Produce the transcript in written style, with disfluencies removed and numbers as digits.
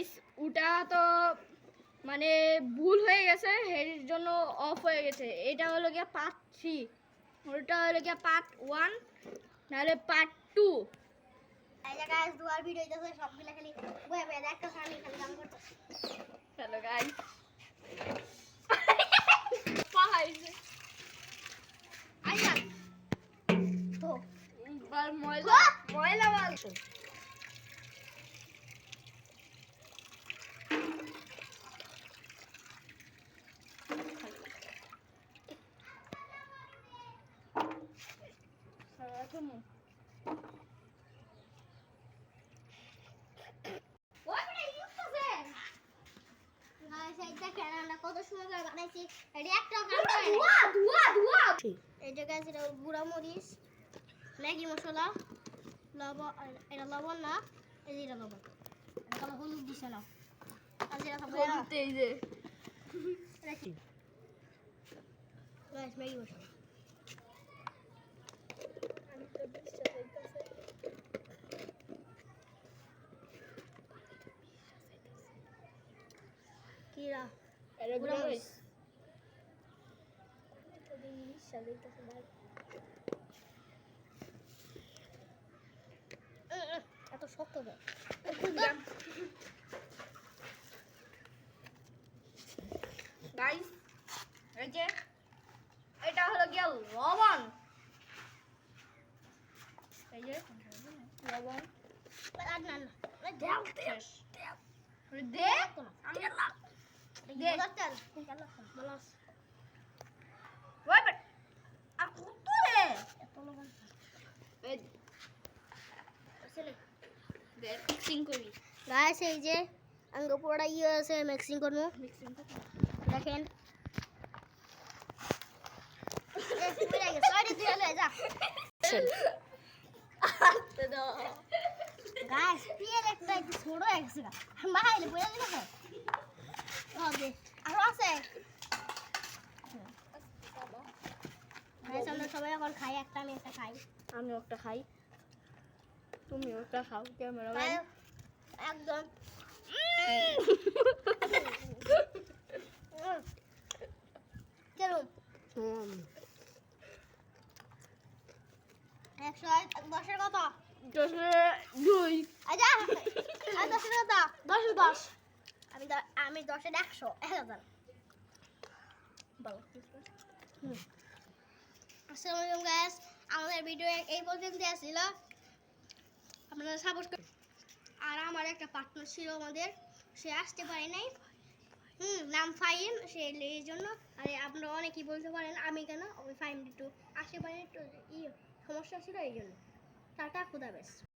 Guys ওটা তো মানে ভুল হয়ে গেছে, এর জন্য অফ হয়ে গেছে। এটা হলো গিয়া পার্ট 3, ওটা হলো গিয়া পার্ট 1, নাহলে পার্ট 2। এই যে গাইস দুয়ার ভিডিও হইতাছে সবগুলা খালি বয়ে বয়ে একটা সামনে খালি কাম করতেছে। হ্যালো গাইস পাহাইছে আইয়া তো বার ময়লা ময়লা বাল কত সময় ধরে বানাইছি এটা একটা ধোয়া ধোয়া ধোয়া এই যে গাইস এটা গুঁড়া মরিচ ম্যাগি মশলা লবণ, এটা লবণ না, এই যে এটা লবণ, এটা কোনো হলুদ দিছে না, আর যেটা সব হলুদ এই যে রাখি গাইস ম্যাগি মশলা আমি তো বিশ্বাস হইতাছে কিরা এটা গুঁড়া মরিচ এত শক্ত দেয় গাইস এই যে এটা হলো গিয়া লবণ, এই যে লবণ আর না না শেষ। দে আমি দে বলাস ওই বেট আর কত রে এত লবণ এই আসলে দে মিক্সিং করি গাইস এই যে আঙ্গ পোড়া ইয়ে আছে মিক্সিং করব মিক্সিং করি দেখেন এ পুরা গেছে সরি তুই হলে যা তে দাও গাইস পিয়ার একটা একটু ছোট হয়ে গেছে মাইলে পুরা দিল না হবে আর আছে গাইস আমরা সবাই এখন খাই, একটা আমি একটা খাই, আমিও একটা খাই, তুমিও একটা খাও, ক্যামেরা একদম কেরম 110 কত 2 আচ্ছা আমি 10 কত 10 আমি 10 এর 100 1000 বলো। আসসালামু আলাইকুম গাইস, আমাদের ভিডিও এই পর্যন্ত ছিল, আপনারা সাপোর্ট করুন। আর আমার একটা পার্টনার ছিল আমাদের, সে আসতে পারে নাই, নাম ফাইম, সে এই জন্য। আর আপনারা অনেকেই বলতে পারেন আমি কেন ওই ফাইম একটু আসতে পারেন, একটু সমস্যা ছিল এই জন্য। টাটা, খুদাহাফেজ।